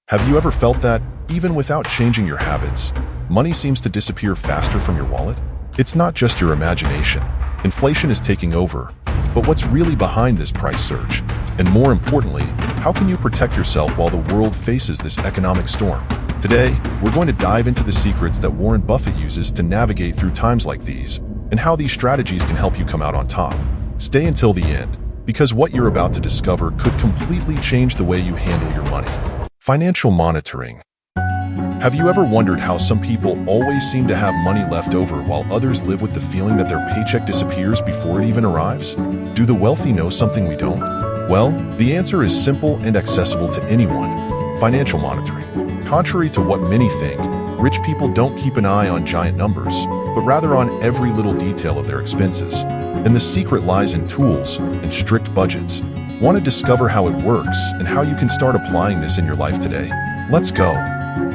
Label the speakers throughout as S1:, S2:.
S1: Have you ever felt that, even without changing your habits, money seems to disappear faster from your wallet? It's not just your imagination. Inflation is taking over. But what's really behind this price surge? And more importantly, how can you protect yourself while the world faces this economic storm? Today, we're going to dive into the secrets that Warren Buffett uses to navigate through times like these, and how these strategies can help you come out on top. Stay until the end, because what you're about to discover could completely change the way you handle your money. Financial monitoring. Have you ever wondered how some people always seem to have money left over while others live with the feeling that their paycheck disappears before it even arrives? Do the wealthy know something we don't? Well, the answer is simple and accessible to anyone: financial monitoring. Contrary to what many think, rich people don't keep an eye on giant numbers, but rather on every little detail of their expenses. And the secret lies in tools and strict budgets. Want to discover how it works and how you can start applying this in your life today? Let's go.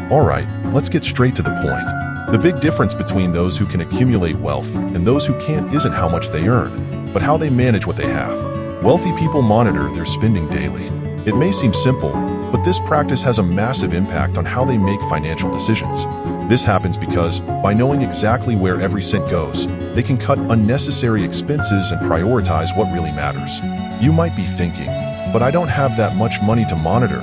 S1: All right, let's get straight to the point. The big difference between those who can accumulate wealth and those who can't isn't how much they earn, but how they manage what they have. Wealthy people monitor their spending daily. It may seem simple, but this practice has a massive impact on how they make financial decisions. This happens because, by knowing exactly where every cent goes, they can cut unnecessary expenses and prioritize what really matters. You might be thinking, but I don't have that much money to monitor.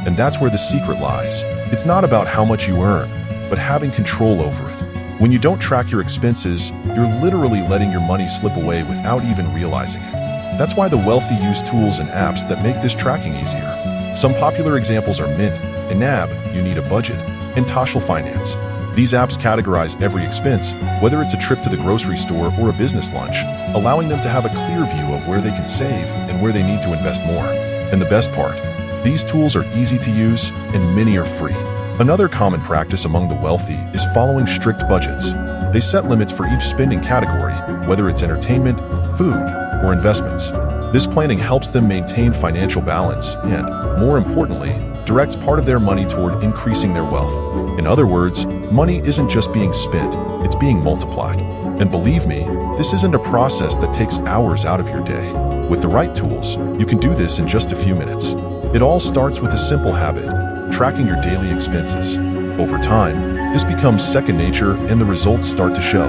S1: And that's where the secret lies. It's not about how much you earn, but having control over it. When you don't track your expenses, you're literally letting your money slip away without even realizing it. That's why the wealthy use tools and apps that make this tracking easier. Some popular examples are Mint, Enab, You Need a Budget, and Toshal Finance. These apps categorize every expense, whether it's a trip to the grocery store or a business lunch, allowing them to have a clear view of where they can save and where they need to invest more. And the best part, these tools are easy to use and many are free. Another common practice among the wealthy is following strict budgets. They set limits for each spending category, whether it's entertainment, food, or investments. This planning helps them maintain financial balance and, more importantly, directs part of their money toward increasing their wealth. In other words, money isn't just being spent, it's being multiplied. And believe me, this isn't a process that takes hours out of your day. With the right tools, you can do this in just a few minutes. It all starts with a simple habit: tracking your daily expenses. Over time, this becomes second nature and the results start to show.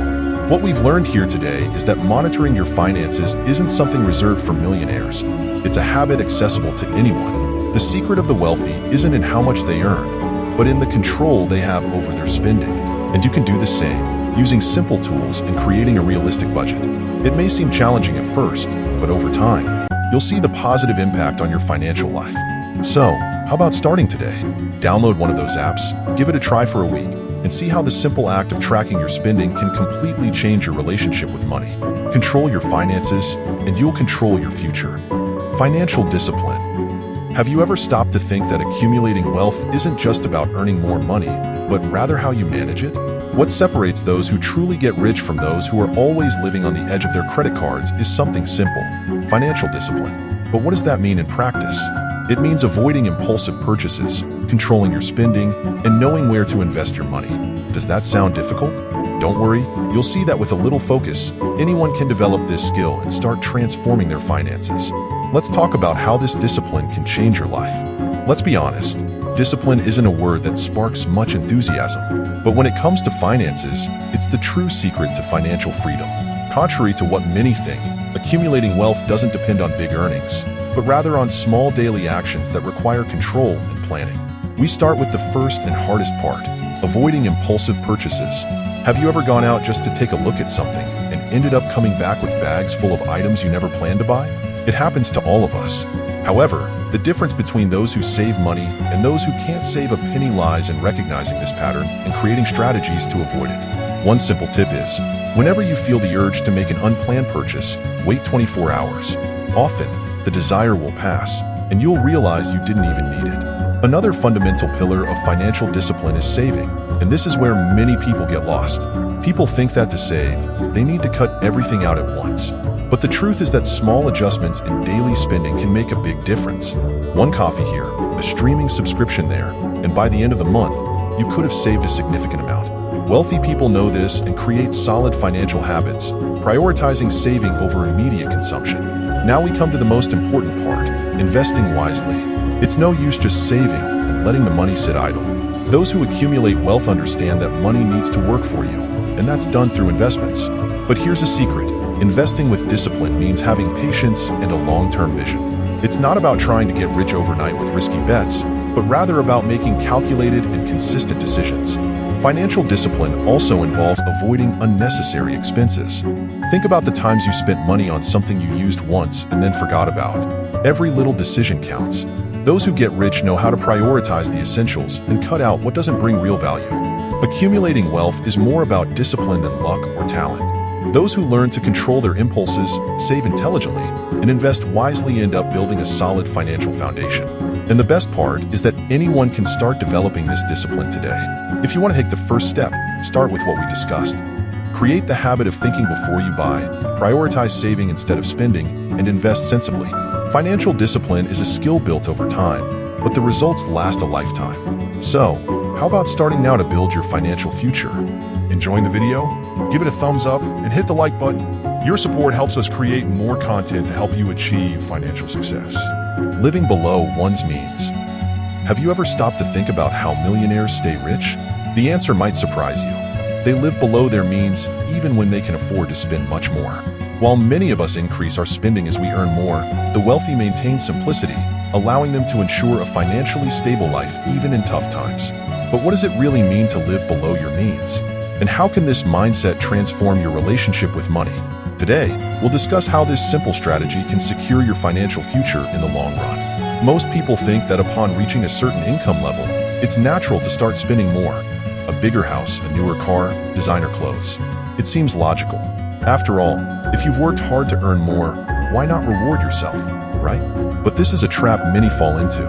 S1: What we've learned here today is that monitoring your finances isn't something reserved for millionaires. It's a habit accessible to anyone. The secret of the wealthy isn't in how much they earn, but in the control they have over their spending. And you can do the same, using simple tools and creating a realistic budget. It may seem challenging at first, but over time, you'll see the positive impact on your financial life. So, how about starting today? Download one of those apps, give it a try for a week, and see how the simple act of tracking your spending can completely change your relationship with money. Control your finances, and you'll control your future. Financial discipline. Have you ever stopped to think that accumulating wealth isn't just about earning more money, but rather how you manage it? What separates those who truly get rich from those who are always living on the edge of their credit cards is something simple: financial discipline. But what does that mean in practice? It means avoiding impulsive purchases, controlling your spending, and knowing where to invest your money. Does that sound difficult? Don't worry, you'll see that with a little focus, anyone can develop this skill and start transforming their finances. Let's talk about how this discipline can change your life. Let's be honest, discipline isn't a word that sparks much enthusiasm. But when it comes to finances, it's the true secret to financial freedom. Contrary to what many think, accumulating wealth doesn't depend on big earnings, but rather on small daily actions that require control and planning. We start with the first and hardest part: avoiding impulsive purchases. Have you ever gone out just to take a look at something and ended up coming back with bags full of items you never planned to buy? It happens to all of us. However, the difference between those who save money and those who can't save a penny lies in recognizing this pattern and creating strategies to avoid it. One simple tip is, whenever you feel the urge to make an unplanned purchase, wait 24 hours. Often, the desire will pass, and you'll realize you didn't even need it. Another fundamental pillar of financial discipline is saving, and this is where many people get lost. People think that to save, they need to cut everything out at once. But the truth is that small adjustments in daily spending can make a big difference. One coffee here, a streaming subscription there, and by the end of the month, you could have saved a significant amount. Wealthy people know this and create solid financial habits, prioritizing saving over immediate consumption. Now we come to the most important part: investing wisely. It's no use just saving and letting the money sit idle. Those who accumulate wealth understand that money needs to work for you, and that's done through investments. But here's a secret. Investing with discipline means having patience and a long-term vision. It's not about trying to get rich overnight with risky bets, but rather about making calculated and consistent decisions. Financial discipline also involves avoiding unnecessary expenses. Think about the times you spent money on something you used once and then forgot about. Every little decision counts. Those who get rich know how to prioritize the essentials and cut out what doesn't bring real value. Accumulating wealth is more about discipline than luck or talent. Those who learn to control their impulses, save intelligently, and invest wisely end up building a solid financial foundation. And the best part is that anyone can start developing this discipline today. If you want to take the first step, start with what we discussed. Create the habit of thinking before you buy, prioritize saving instead of spending, and invest sensibly. Financial discipline is a skill built over time, but the results last a lifetime. So, how about starting now to build your financial future? Enjoying the video? Give it a thumbs up and hit the like button. Your support helps us create more content to help you achieve financial success. Living below one's means. Have you ever stopped to think about how millionaires stay rich? The answer might surprise you. They live below their means even when they can afford to spend much more. While many of us increase our spending as we earn more, the wealthy maintain simplicity, allowing them to ensure a financially stable life even in tough times. But what does it really mean to live below your means? And how can this mindset transform your relationship with money? Today, we'll discuss how this simple strategy can secure your financial future in the long run. Most people think that upon reaching a certain income level, it's natural to start spending more. A bigger house, a newer car, designer clothes. It seems logical. After all, if you've worked hard to earn more, why not reward yourself, right? But this is a trap many fall into.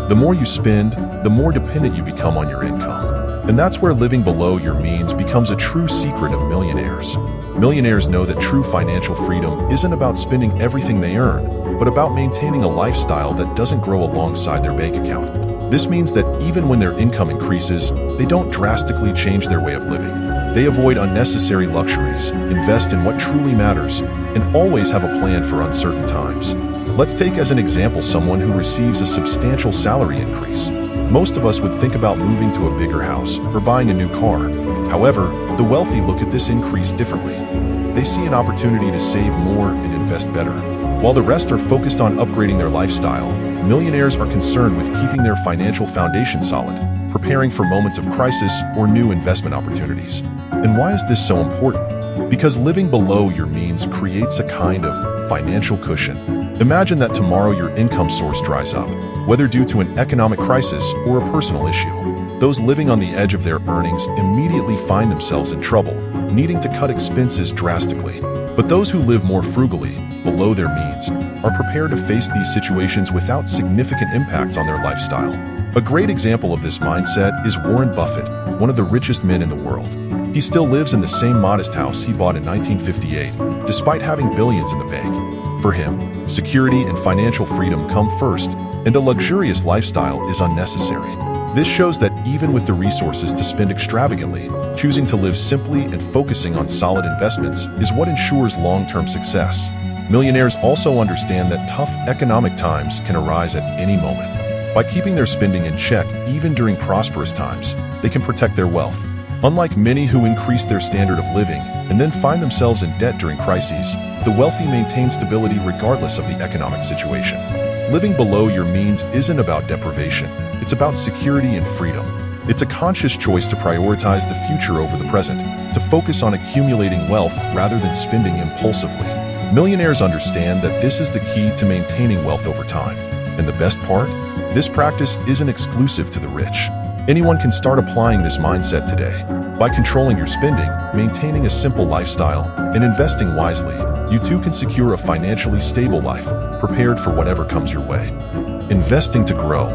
S1: The more you spend, the more dependent you become on your income. And that's where living below your means becomes a true secret of millionaires. Millionaires know that true financial freedom isn't about spending everything they earn, but about maintaining a lifestyle that doesn't grow alongside their bank account. This means that even when their income increases, they don't drastically change their way of living. They avoid unnecessary luxuries, invest in what truly matters, and always have a plan for uncertain times. Let's take as an example someone who receives a substantial salary increase. Most of us would think about moving to a bigger house or buying a new car. However, the wealthy look at this increase differently. They see an opportunity to save more and invest better. While the rest are focused on upgrading their lifestyle, millionaires are concerned with keeping their financial foundation solid, preparing for moments of crisis or new investment opportunities. And why is this so important? Because living below your means creates a kind of financial cushion. Imagine that tomorrow your income source dries up, whether due to an economic crisis or a personal issue. Those living on the edge of their earnings immediately find themselves in trouble, needing to cut expenses drastically. But those who live more frugally, below their means, are prepared to face these situations without significant impacts on their lifestyle. A great example of this mindset is Warren Buffett, one of the richest men in the world. He still lives in the same modest house he bought in 1958, despite having billions in the bank. For him, security and financial freedom come first, and a luxurious lifestyle is unnecessary. This shows that even with the resources to spend extravagantly, choosing to live simply and focusing on solid investments is what ensures long-term success. Millionaires also understand that tough economic times can arise at any moment. By keeping their spending in check even during prosperous times, they can protect their wealth. Unlike many who increase their standard of living and then find themselves in debt during crises, the wealthy maintain stability regardless of the economic situation. Living below your means isn't about deprivation, it's about security and freedom. It's a conscious choice to prioritize the future over the present, to focus on accumulating wealth rather than spending impulsively. Millionaires understand that this is the key to maintaining wealth over time. And the best part? This practice isn't exclusive to the rich. Anyone can start applying this mindset today. By controlling your spending, maintaining a simple lifestyle, and investing wisely, you too can secure a financially stable life, prepared for whatever comes your way. Investing to grow.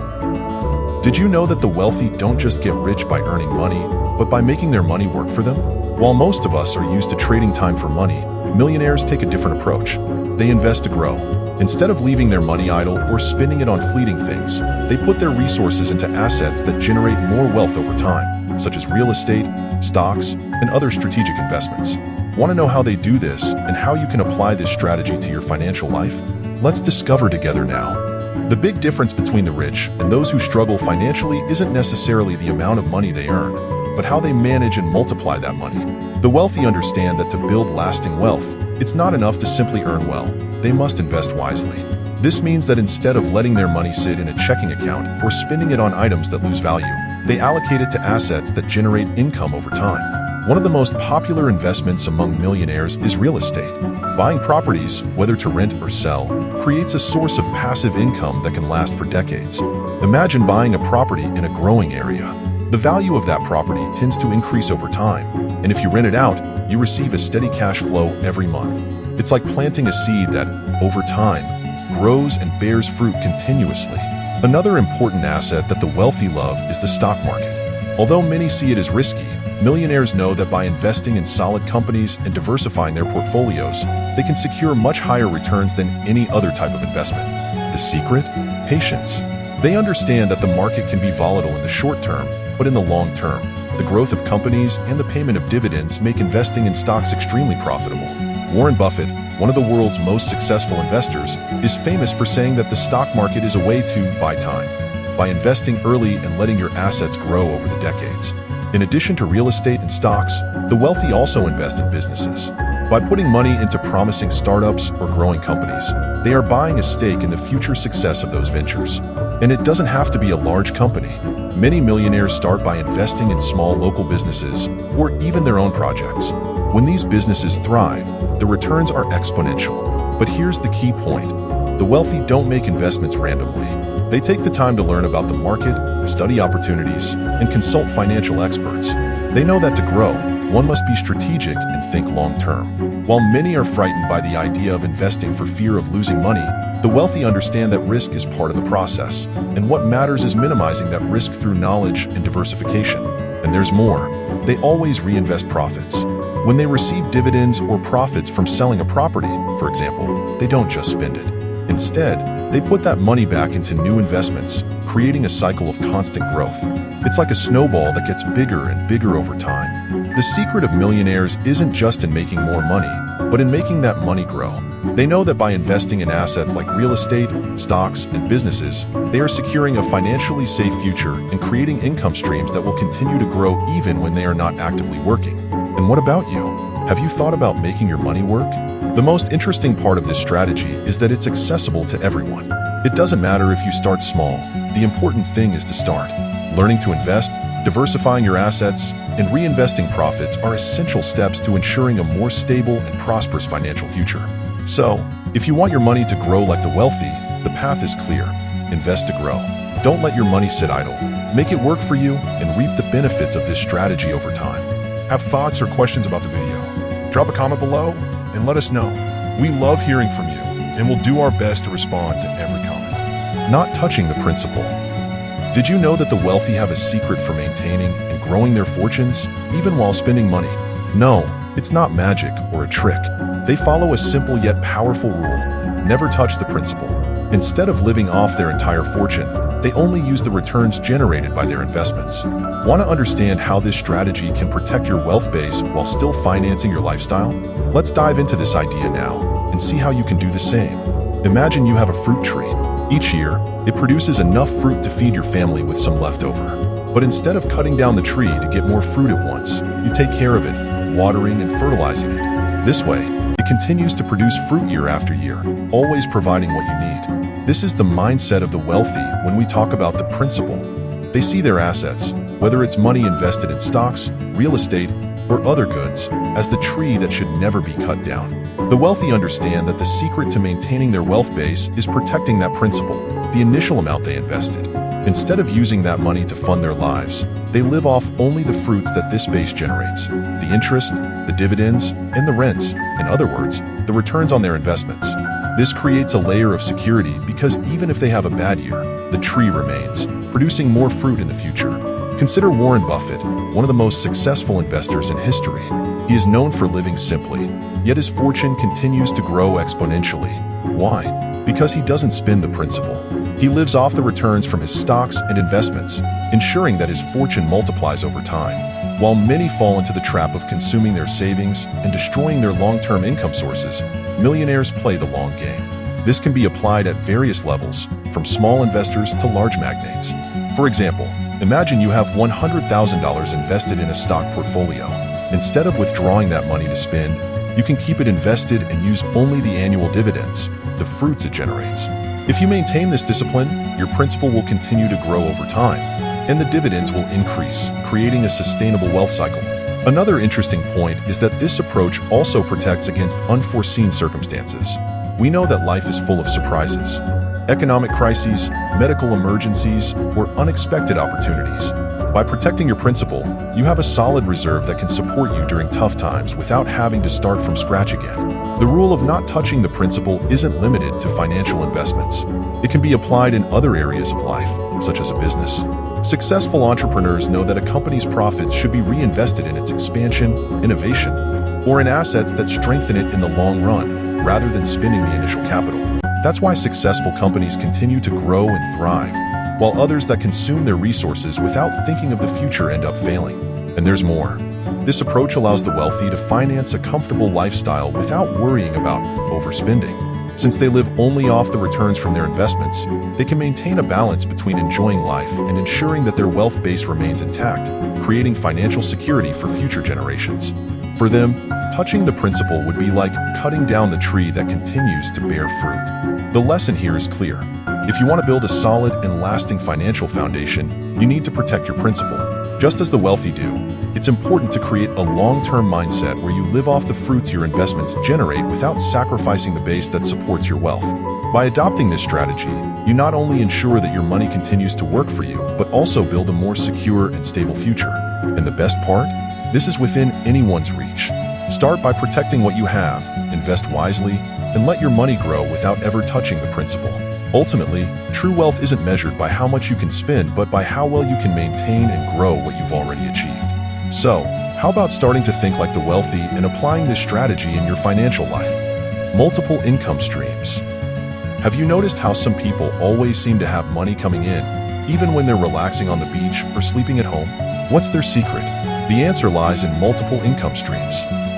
S1: Did you know that the wealthy don't just get rich by earning money, but by making their money work for them? While most of us are used to trading time for money, millionaires take a different approach. They invest to grow. Instead of leaving their money idle or spending it on fleeting things, they put their resources into assets that generate more wealth over time, such as real estate, stocks, and other strategic investments. Want to know how they do this and how you can apply this strategy to your financial life? Let's discover together now. The big difference between the rich and those who struggle financially isn't necessarily the amount of money they earn, but how they manage and multiply that money. The wealthy understand that to build lasting wealth, it's not enough to simply earn well. They must invest wisely. This means that instead of letting their money sit in a checking account or spending it on items that lose value, they allocate it to assets that generate income over time. One of the most popular investments among millionaires is real estate. Buying properties, whether to rent or sell, creates a source of passive income that can last for decades. Imagine buying a property in a growing area. The value of that property tends to increase over time, and if you rent it out, you receive a steady cash flow every month. It's like planting a seed that, over time, grows and bears fruit continuously. Another important asset that the wealthy love is the stock market. Although many see it as risky, millionaires know that by investing in solid companies and diversifying their portfolios, they can secure much higher returns than any other type of investment. The secret? Patience. They understand that the market can be volatile in the short term, but in the long term, the growth of companies and the payment of dividends make investing in stocks extremely profitable. Warren Buffett, one of the world's most successful investors, is famous for saying that the stock market is a way to buy time, by investing early and letting your assets grow over the decades. In addition to real estate and stocks, the wealthy also invest in businesses. By putting money into promising startups or growing companies, they are buying a stake in the future success of those ventures. And it doesn't have to be a large company. Many millionaires start by investing in small local businesses or even their own projects. When these businesses thrive, the returns are exponential. But here's the key point. The wealthy don't make investments randomly. They take the time to learn about the market, study opportunities, and consult financial experts. They know that to grow, one must be strategic and think long-term. While many are frightened by the idea of investing for fear of losing money, the wealthy understand that risk is part of the process, and what matters is minimizing that risk through knowledge and diversification. And there's more. They always reinvest profits. When they receive dividends or profits from selling a property, for example, they don't just spend it. Instead, they put that money back into new investments, creating a cycle of constant growth. It's like a snowball that gets bigger and bigger over time. The secret of millionaires isn't just in making more money, but in making that money grow. They know that by investing in assets like real estate, stocks, and businesses, they are securing a financially safe future and creating income streams that will continue to grow even when they are not actively working. And what about you? Have you thought about making your money work? The most interesting part of this strategy is that it's accessible to everyone. It doesn't matter if you start small. The important thing is to start. Learning to invest, diversifying your assets, and reinvesting profits are essential steps to ensuring a more stable and prosperous financial future. So, if you want your money to grow like the wealthy, the path is clear. Invest to grow. Don't let your money sit idle. Make it work for you and reap the benefits of this strategy over time. Have thoughts or questions about the video? Drop a comment below and let us know. We love hearing from you, and we'll do our best to respond to every comment. Not touching the principle. Did you know that the wealthy have a secret for maintaining and growing their fortunes, even while spending money? No, it's not magic or a trick. They follow a simple yet powerful rule: never touch the principal. Instead of living off their entire fortune, they only use the returns generated by their investments. Want to understand how this strategy can protect your wealth base while still financing your lifestyle? Let's dive into this idea now and see how you can do the same. Imagine you have a fruit tree. Each year, it produces enough fruit to feed your family with some leftover. But instead of cutting down the tree to get more fruit at once, you take care of it, watering and fertilizing it. This way, it continues to produce fruit year after year, always providing what you need. This is the mindset of the wealthy when we talk about the principle. They see their assets, whether it's money invested in stocks, real estate, or other goods, as the tree that should never be cut down. The wealthy understand that the secret to maintaining their wealth base is protecting that principle, the initial amount they invested. Instead of using that money to fund their lives, they live off only the fruits that this base generates: the interest, the dividends, and the rents. In other words, the returns on their investments. This creates a layer of security because even if they have a bad year, the tree remains, producing more fruit in the future. Consider Warren Buffett, one of the most successful investors in history. He is known for living simply, yet his fortune continues to grow exponentially. Why? Because he doesn't spend the principal. He lives off the returns from his stocks and investments, ensuring that his fortune multiplies over time. While many fall into the trap of consuming their savings and destroying their long-term income sources, millionaires play the long game. This can be applied at various levels, from small investors to large magnates. For example, imagine you have $100,000 invested in a stock portfolio. Instead of withdrawing that money to spend, you can keep it invested and use only the annual dividends, the fruits it generates. If you maintain this discipline, your principal will continue to grow over time, and the dividends will increase, creating a sustainable wealth cycle. Another interesting point is that this approach also protects against unforeseen circumstances. We know that life is full of surprises. Economic crises, medical emergencies, or unexpected opportunities. By protecting your principal, you have a solid reserve that can support you during tough times without having to start from scratch again. The rule of not touching the principal isn't limited to financial investments. It can be applied in other areas of life, such as a business. Successful entrepreneurs know that a company's profits should be reinvested in its expansion, innovation, or in assets that strengthen it in the long run, rather than spending the initial capital. That's why successful companies continue to grow and thrive, while others that consume their resources without thinking of the future end up failing. And there's more. This approach allows the wealthy to finance a comfortable lifestyle without worrying about overspending. Since they live only off the returns from their investments, they can maintain a balance between enjoying life and ensuring that their wealth base remains intact, creating financial security for future generations. For them, touching the principal would be like cutting down the tree that continues to bear fruit. The lesson here is clear. If you want to build a solid and lasting financial foundation, you need to protect your principal. Just as the wealthy do, it's important to create a long-term mindset where you live off the fruits your investments generate without sacrificing the base that supports your wealth. By adopting this strategy, you not only ensure that your money continues to work for you, but also build a more secure and stable future. And the best part? This is within anyone's reach. Start by protecting what you have, invest wisely, and let your money grow without ever touching the principal. Ultimately, true wealth isn't measured by how much you can spend, but by how well you can maintain and grow what you've already achieved. So, how about starting to think like the wealthy and applying this strategy in your financial life? Multiple income streams. Have you noticed how some people always seem to have money coming in, even when they're relaxing on the beach or sleeping at home? What's their secret? The answer lies in multiple income streams.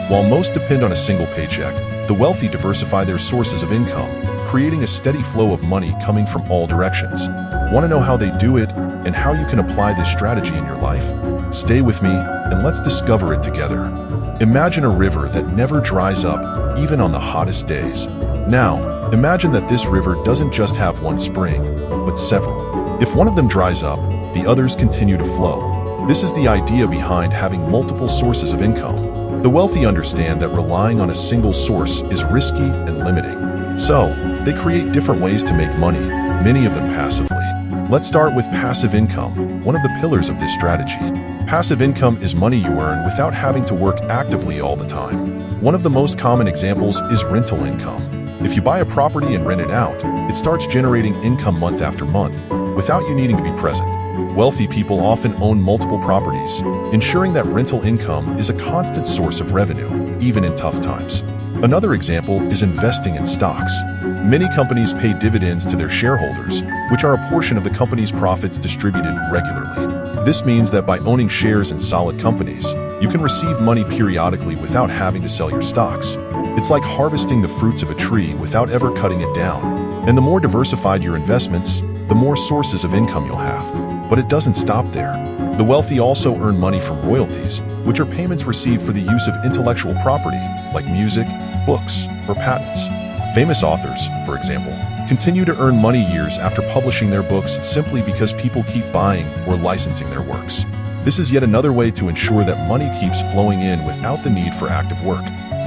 S1: While most depend on a single paycheck, the wealthy diversify their sources of income, creating a steady flow of money coming from all directions. Want to know how they do it and how you can apply this strategy in your life? Stay with me and let's discover it together. Imagine a river that never dries up, even on the hottest days. Now, imagine that this river doesn't just have one spring, but several. If one of them dries up, the others continue to flow. This is the idea behind having multiple sources of income. The wealthy understand that relying on a single source is risky and limiting. So, they create different ways to make money, many of them passively. Let's start with passive income, one of the pillars of this strategy. Passive income is money you earn without having to work actively all the time. One of the most common examples is rental income. If you buy a property and rent it out, it starts generating income month after month, without you needing to be present. Wealthy people often own multiple properties, ensuring that rental income is a constant source of revenue, even in tough times. Another example is investing in stocks. Many companies pay dividends to their shareholders, which are a portion of the company's profits distributed regularly. This means that by owning shares in solid companies, you can receive money periodically without having to sell your stocks. It's like harvesting the fruits of a tree without ever cutting it down. And the more diversified your investments, the more sources of income you'll have. But it doesn't stop there. The wealthy also earn money from royalties, which are payments received for the use of intellectual property, like music, books, or patents. Famous authors, for example, continue to earn money years after publishing their books simply because people keep buying or licensing their works. This is yet another way to ensure that money keeps flowing in without the need for active work.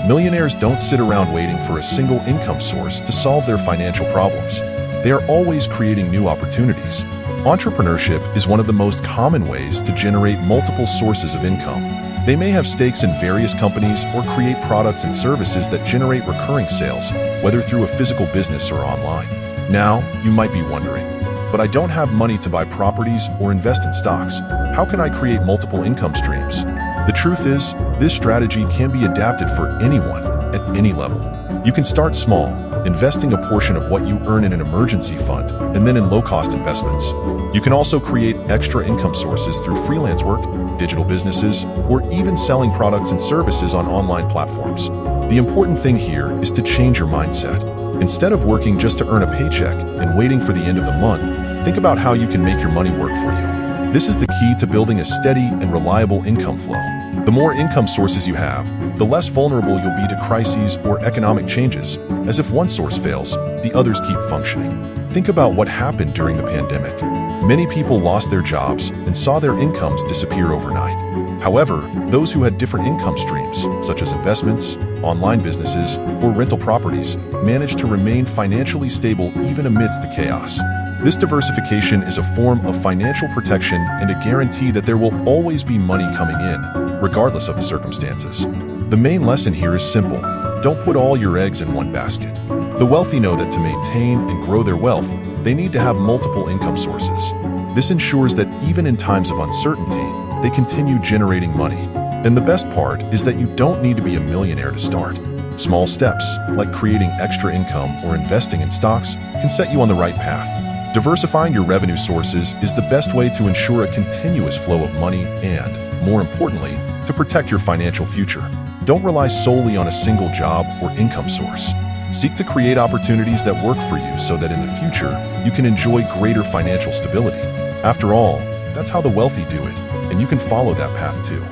S1: Millionaires don't sit around waiting for a single income source to solve their financial problems. They are always creating new opportunities. Entrepreneurship is one of the most common ways to generate multiple sources of income. They may have stakes in various companies or create products and services that generate recurring sales, whether through a physical business or online. Now, you might be wondering, but I don't have money to buy properties or invest in stocks. How can I create multiple income streams? The truth is, this strategy can be adapted for anyone at any level. You can start small, investing a portion of what you earn in an emergency fund and then in low-cost investments. You can also create extra income sources through freelance work, digital businesses, or even selling products and services on online platforms. The important thing here is to change your mindset. Instead of working just to earn a paycheck and waiting for the end of the month, think about how you can make your money work for you. This is the key to building a steady and reliable income flow. The more income sources you have, the less vulnerable you'll be to crises or economic changes, as if one source fails, the others keep functioning. Think about what happened during the pandemic. Many people lost their jobs and saw their incomes disappear overnight. However, those who had different income streams, such as investments, online businesses, or rental properties, managed to remain financially stable even amidst the chaos. This diversification is a form of financial protection and a guarantee that there will always be money coming in, regardless of the circumstances. The main lesson here is simple. Don't put all your eggs in one basket. The wealthy know that to maintain and grow their wealth, they need to have multiple income sources. This ensures that even in times of uncertainty, they continue generating money. And the best part is that you don't need to be a millionaire to start. Small steps, like creating extra income or investing in stocks, can set you on the right path. Diversifying your revenue sources is the best way to ensure a continuous flow of money and, more importantly, to protect your financial future. Don't rely solely on a single job or income source. Seek to create opportunities that work for you so that in the future, you can enjoy greater financial stability. After all, that's how the wealthy do it, and you can follow that path too.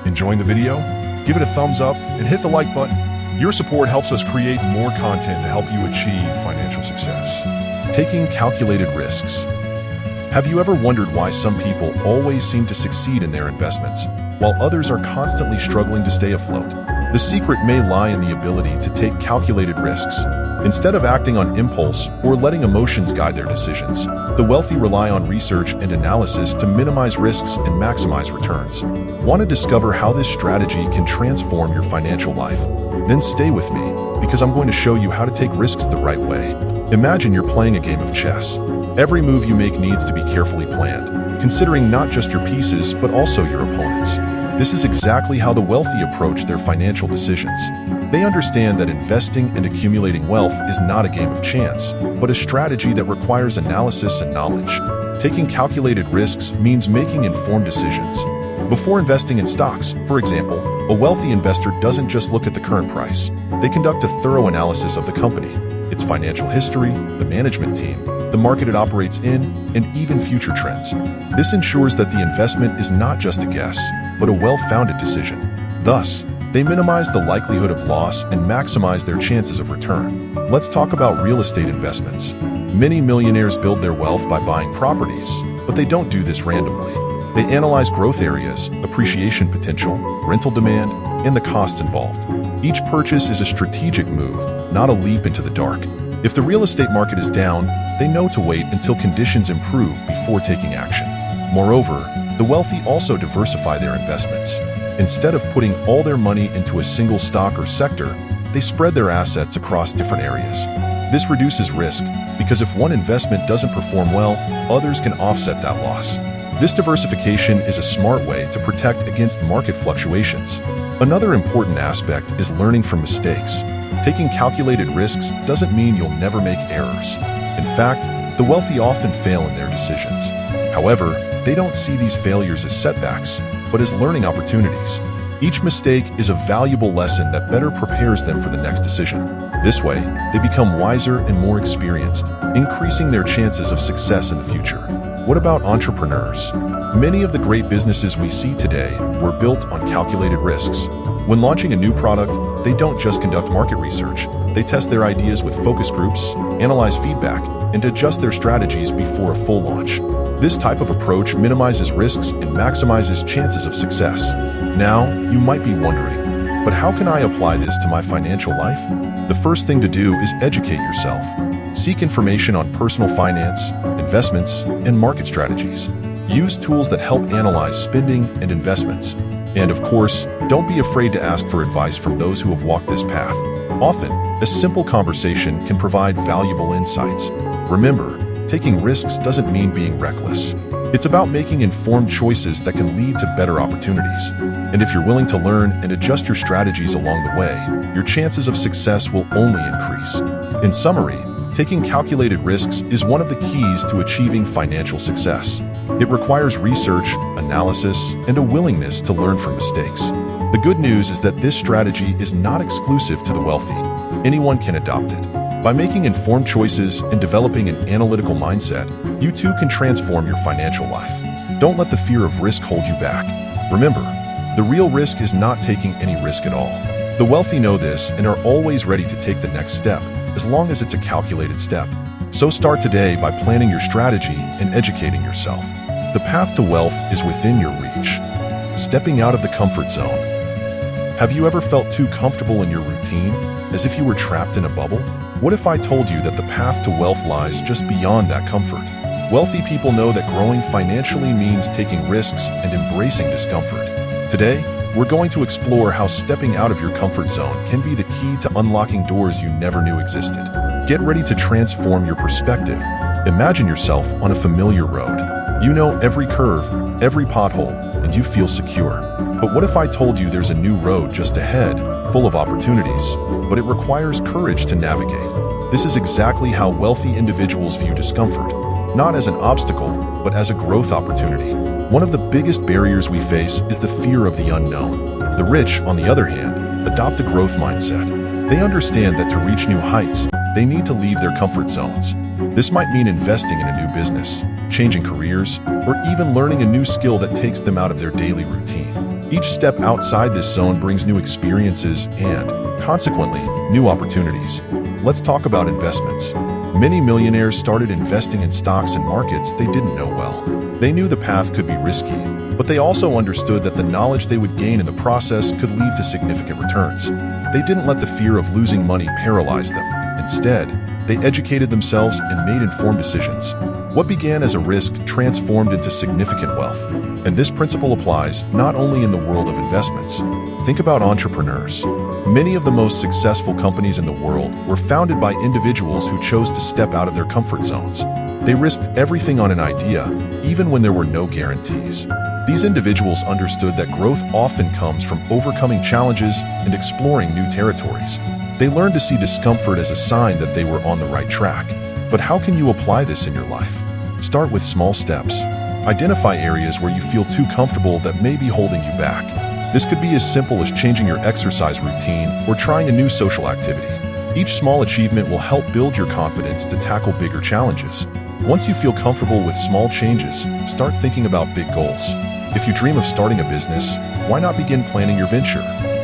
S1: Enjoying the video? Give it a thumbs up and hit the like button. Your support helps us create more content to help you achieve financial success. Taking calculated risks. Have you ever wondered why some people always seem to succeed in their investments, while others are constantly struggling to stay afloat? The secret may lie in the ability to take calculated risks. Instead of acting on impulse or letting emotions guide their decisions, the wealthy rely on research and analysis to minimize risks and maximize returns. Want to discover how this strategy can transform your financial life? Then stay with me, because I'm going to show you how to take risks the right way. Imagine you're playing a game of chess. Every move you make needs to be carefully planned, considering not just your pieces, but also your opponents. This is exactly how the wealthy approach their financial decisions. They understand that investing and accumulating wealth is not a game of chance, but a strategy that requires analysis and knowledge. Taking calculated risks means making informed decisions. Before investing in stocks, for example, a wealthy investor doesn't just look at the current price. They conduct a thorough analysis of the company, its financial history, the management team, the market it operates in, and even future trends. This ensures that the investment is not just a guess, but a well-founded decision. Thus, they minimize the likelihood of loss and maximize their chances of return. Let's talk about real estate investments. Many millionaires build their wealth by buying properties, but they don't do this randomly. They analyze growth areas, appreciation potential, rental demand, and the costs involved. Each purchase is a strategic move, not a leap into the dark. If the real estate market is down, they know to wait until conditions improve before taking action. Moreover, the wealthy also diversify their investments. Instead of putting all their money into a single stock or sector, they spread their assets across different areas. This reduces risk because if one investment doesn't perform well, others can offset that loss. This diversification is a smart way to protect against market fluctuations. Another important aspect is learning from mistakes. Taking calculated risks doesn't mean you'll never make errors. In fact, the wealthy often fail in their decisions. However, they don't see these failures as setbacks, but as learning opportunities. Each mistake is a valuable lesson that better prepares them for the next decision. This way, they become wiser and more experienced, increasing their chances of success in the future. What about entrepreneurs? Many of the great businesses we see today were built on calculated risks. When launching a new product, they don't just conduct market research. They test their ideas with focus groups, analyze feedback, and adjust their strategies before a full launch. This type of approach minimizes risks and maximizes chances of success. Now, you might be wondering, but how can I apply this to my financial life? The first thing to do is educate yourself. Seek information on personal finance, investments, and market strategies. Use tools that help analyze spending and investments. And of course, don't be afraid to ask for advice from those who have walked this path. Often, a simple conversation can provide valuable insights. Remember, taking risks doesn't mean being reckless. It's about making informed choices that can lead to better opportunities. And if you're willing to learn and adjust your strategies along the way, your chances of success will only increase. In summary, taking calculated risks is one of the keys to achieving financial success. It requires research, analysis, and a willingness to learn from mistakes. The good news is that this strategy is not exclusive to the wealthy. Anyone can adopt it. By making informed choices and developing an analytical mindset, you too can transform your financial life. Don't let the fear of risk hold you back. Remember, the real risk is not taking any risk at all. The wealthy know this and are always ready to take the next step, as long as it's a calculated step. So start today by planning your strategy and educating yourself. The path to wealth is within your reach. Stepping out of the comfort zone. Have you ever felt too comfortable in your routine, as if you were trapped in a bubble? What if I told you that the path to wealth lies just beyond that comfort? Wealthy people know that growing financially means taking risks and embracing discomfort. Today, we're going to explore how stepping out of your comfort zone can be the key to unlocking doors you never knew existed. Get ready to transform your perspective. Imagine yourself on a familiar road. You know every curve, every pothole, and you feel secure. But what if I told you there's a new road just ahead, full of opportunities, but it requires courage to navigate? This is exactly how wealthy individuals view discomfort, not as an obstacle, but as a growth opportunity. One of the biggest barriers we face is the fear of the unknown. The rich, on the other hand, adopt a growth mindset. They understand that to reach new heights, they need to leave their comfort zones. This might mean investing in a new business, changing careers, or even learning a new skill that takes them out of their daily routine. Each step outside this zone brings new experiences and, consequently, new opportunities. Let's talk about investments. Many millionaires started investing in stocks and markets they didn't know well. They knew the path could be risky, but they also understood that the knowledge they would gain in the process could lead to significant returns. They didn't let the fear of losing money paralyze them. Instead, they educated themselves and made informed decisions. What began as a risk transformed into significant wealth. And this principle applies not only in the world of investments. Think about entrepreneurs. Many of the most successful companies in the world were founded by individuals who chose to step out of their comfort zones. They risked everything on an idea, even when there were no guarantees. These individuals understood that growth often comes from overcoming challenges and exploring new territories. They learned to see discomfort as a sign that they were on the right track. But how can you apply this in your life? Start with small steps. Identify areas where you feel too comfortable that may be holding you back. This could be as simple as changing your exercise routine or trying a new social activity. Each small achievement will help build your confidence to tackle bigger challenges. Once you feel comfortable with small changes, start thinking about big goals. If you dream of starting a business, why not begin planning your venture?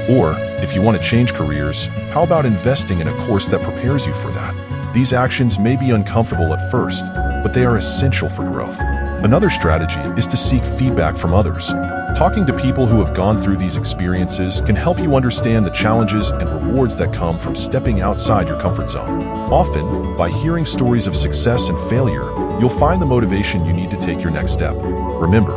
S1: Or, if you want to change careers, how about investing in a course that prepares you for that? These actions may be uncomfortable at first, but they are essential for growth. Another strategy is to seek feedback from others. Talking to people who have gone through these experiences can help you understand the challenges and rewards that come from stepping outside your comfort zone. Often, by hearing stories of success and failure, you'll find the motivation you need to take your next step. Remember,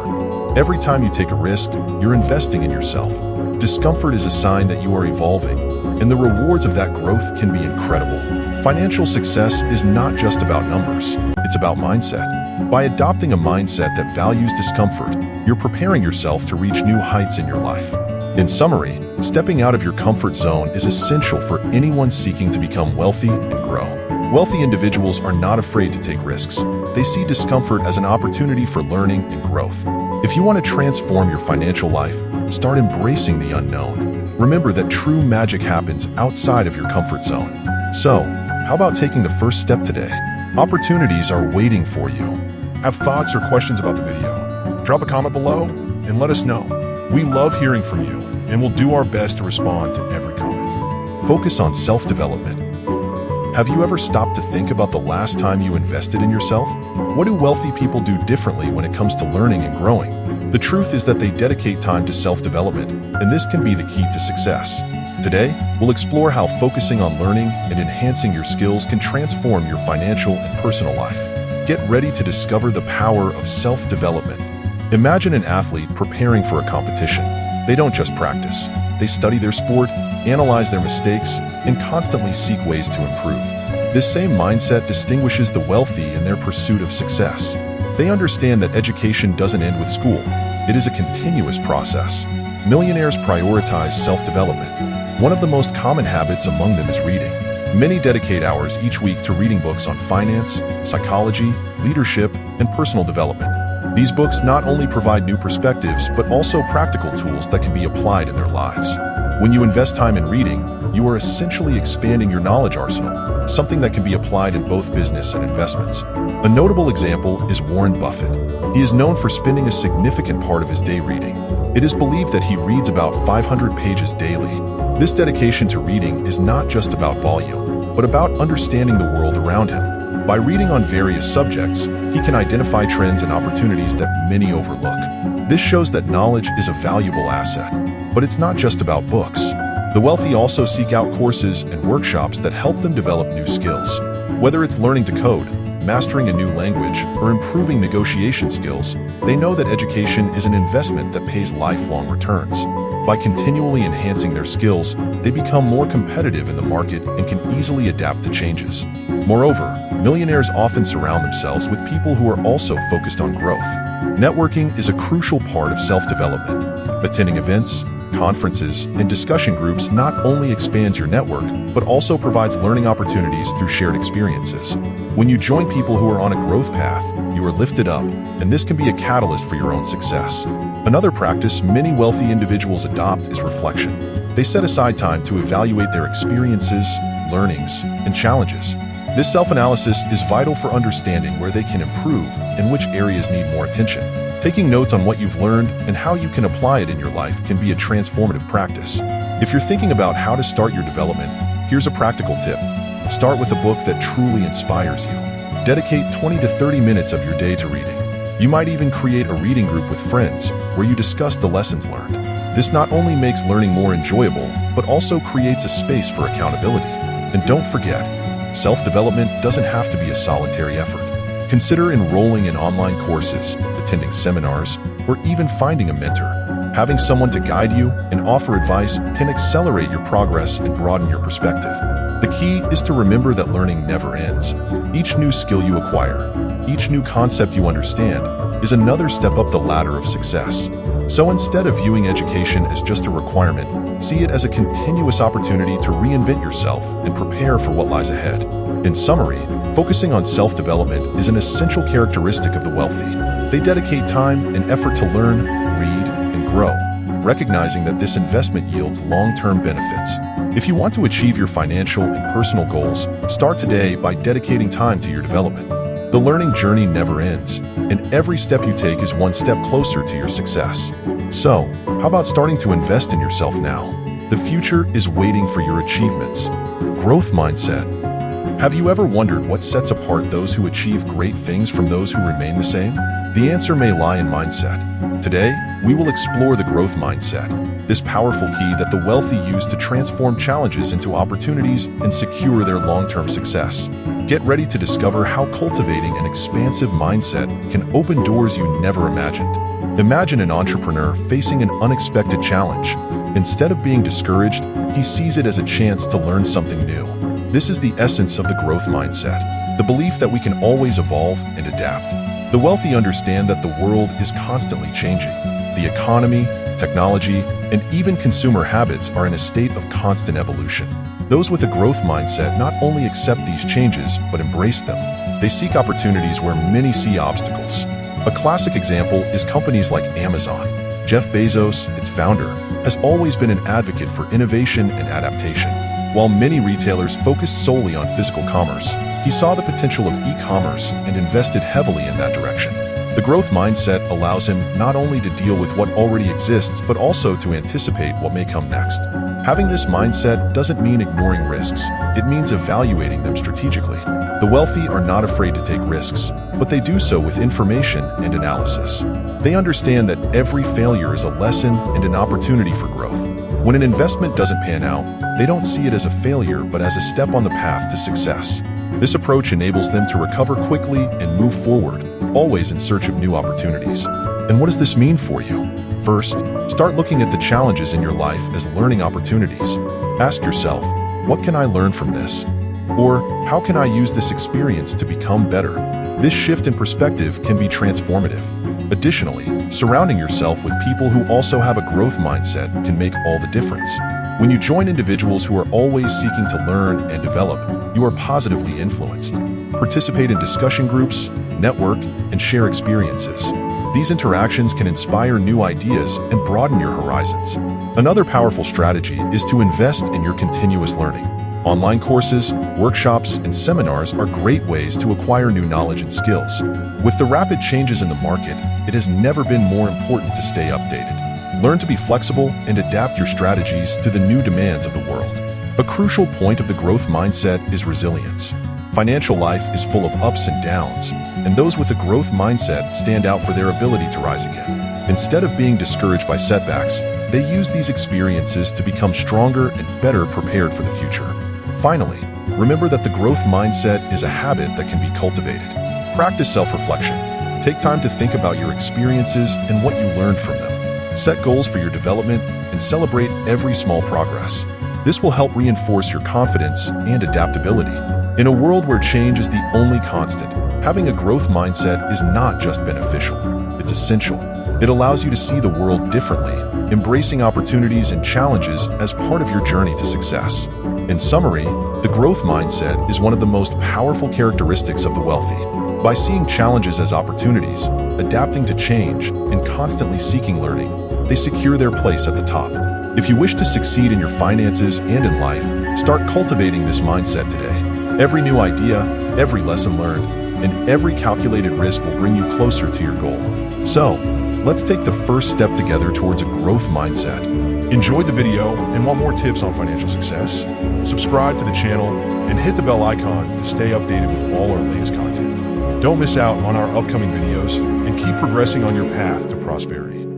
S1: every time you take a risk, you're investing in yourself. Discomfort is a sign that you are evolving, and the rewards of that growth can be incredible. Financial success is not just about numbers, it's about mindset. By adopting a mindset that values discomfort, you're preparing yourself to reach new heights in your life. In summary, stepping out of your comfort zone is essential for anyone seeking to become wealthy and grow. Wealthy individuals are not afraid to take risks. They see discomfort as an opportunity for learning and growth. If you want to transform your financial life, start embracing the unknown. Remember that true magic happens outside of your comfort zone. So, how about taking the first step today? Opportunities are waiting for you. Have thoughts or questions about the video? Drop a comment below and let us know. We love hearing from you, and we'll do our best to respond to every comment. Focus on self-development. Have you ever stopped to think about the last time you invested in yourself? What do wealthy people do differently when it comes to learning and growing? The truth is that they dedicate time to self-development, and this can be the key to success. Today, we'll explore how focusing on learning and enhancing your skills can transform your financial and personal life. Get ready to discover the power of self-development. Imagine an athlete preparing for a competition. They don't just practice. They study their sport, analyze their mistakes, and constantly seek ways to improve. This same mindset distinguishes the wealthy in their pursuit of success. They understand that education doesn't end with school. It is a continuous process. Millionaires prioritize self-development. One of the most common habits among them is reading. Many dedicate hours each week to reading books on finance, psychology, leadership, and personal development. These books not only provide new perspectives, but also practical tools that can be applied in their lives. When you invest time in reading, you are essentially expanding your knowledge arsenal. something that can be applied in both business and investments. A notable example is Warren Buffett. He is known for spending a significant part of his day reading. It is believed that he reads about 500 pages daily. This dedication to reading is not just about volume, but about understanding the world around him. By reading on various subjects, he can identify trends and opportunities that many overlook. This shows that knowledge is a valuable asset. But it's not just about books. The wealthy also seek out courses and workshops that help them develop new skills. Whether it's learning to code, mastering a new language, or improving negotiation skills, they know that education is an investment that pays lifelong returns. By continually enhancing their skills, they become more competitive in the market and can easily adapt to changes. Moreover, millionaires often surround themselves with people who are also focused on growth. Networking is a crucial part of self-development. Attending events, conferences, and discussion groups not only expands your network, but also provides learning opportunities through shared experiences. When you join people who are on a growth path, you are lifted up, and this can be a catalyst for your own success. Another practice many wealthy individuals adopt is reflection. They set aside time to evaluate their experiences, learnings, and challenges. This self-analysis is vital for understanding where they can improve and which areas need more attention. Taking notes on what you've learned and how you can apply it in your life can be a transformative practice. If you're thinking about how to start your development, here's a practical tip. Start with a book that truly inspires you. Dedicate 20 to 30 minutes of your day to reading. You might even create a reading group with friends where you discuss the lessons learned. This not only makes learning more enjoyable, but also creates a space for accountability. And don't forget, self-development doesn't have to be a solitary effort. Consider enrolling in online courses, attending seminars, or even finding a mentor. Having someone to guide you and offer advice can accelerate your progress and broaden your perspective. The key is to remember that learning never ends. Each new skill you acquire, each new concept you understand, is another step up the ladder of success. So instead of viewing education as just a requirement, see it as a continuous opportunity to reinvent yourself and prepare for what lies ahead. In summary, focusing on self-development is an essential characteristic of the wealthy. They dedicate time and effort to learn, read, and grow, recognizing that this investment yields long-term benefits. If you want to achieve your financial and personal goals, start today by dedicating time to your development. The learning journey never ends, and every step you take is one step closer to your success. So, how about starting to invest in yourself now? The future is waiting for your achievements. Growth mindset. Have you ever wondered what sets apart those who achieve great things from those who remain the same? The answer may lie in mindset. Today, we will explore the growth mindset, this powerful key that the wealthy use to transform challenges into opportunities and secure their long-term success. Get ready to discover how cultivating an expansive mindset can open doors you never imagined. Imagine an entrepreneur facing an unexpected challenge. Instead of being discouraged, he sees it as a chance to learn something new. This is the essence of the growth mindset, the belief that we can always evolve and adapt. The wealthy understand that the world is constantly changing. The economy, technology, and even consumer habits are in a state of constant evolution. Those with a growth mindset not only accept these changes, but embrace them. They seek opportunities where many see obstacles. A classic example is companies like Amazon. Jeff Bezos, its founder, has always been an advocate for innovation and adaptation. While many retailers focused solely on physical commerce, he saw the potential of e-commerce and invested heavily in that direction. The growth mindset allows him not only to deal with what already exists, but also to anticipate what may come next. Having this mindset doesn't mean ignoring risks. It means evaluating them strategically. The wealthy are not afraid to take risks, but they do so with information and analysis. They understand that every failure is a lesson and an opportunity for growth. When an investment doesn't pan out, they don't see it as a failure, but as a step on the path to success. This approach enables them to recover quickly and move forward, always in search of new opportunities. And what does this mean for you? First, start looking at the challenges in your life as learning opportunities. Ask yourself, what can I learn from this? Or, how can I use this experience to become better? This shift in perspective can be transformative. Additionally, surrounding yourself with people who also have a growth mindset can make all the difference. When you join individuals who are always seeking to learn and develop, you are positively influenced. Participate in discussion groups, network, and share experiences. These interactions can inspire new ideas and broaden your horizons. Another powerful strategy is to invest in your continuous learning. Online courses, workshops, and seminars are great ways to acquire new knowledge and skills. With the rapid changes in the market, it has never been more important to stay updated. Learn to be flexible and adapt your strategies to the new demands of the world. A crucial point of the growth mindset is resilience. Financial life is full of ups and downs, and those with a growth mindset stand out for their ability to rise again. Instead of being discouraged by setbacks, they use these experiences to become stronger and better prepared for the future. Finally, remember that the growth mindset is a habit that can be cultivated. Practice self-reflection. Take time to think about your experiences and what you learned from them. Set goals for your development and celebrate every small progress. This will help reinforce your confidence and adaptability. In a world where change is the only constant, having a growth mindset is not just beneficial, it's essential. It allows you to see the world differently, embracing opportunities and challenges as part of your journey to success. In summary, the growth mindset is one of the most powerful characteristics of the wealthy. By seeing challenges as opportunities, adapting to change, and constantly seeking learning, they secure their place at the top. If you wish to succeed in your finances and in life, start cultivating this mindset today. Every new idea, every lesson learned, and every calculated risk will bring you closer to your goal. So, let's take the first step together towards a growth mindset. Enjoyed the video and want more tips on financial success? Subscribe to the channel and hit the bell icon to stay updated with all our latest content. Don't miss out on our upcoming videos and keep progressing on your path to prosperity.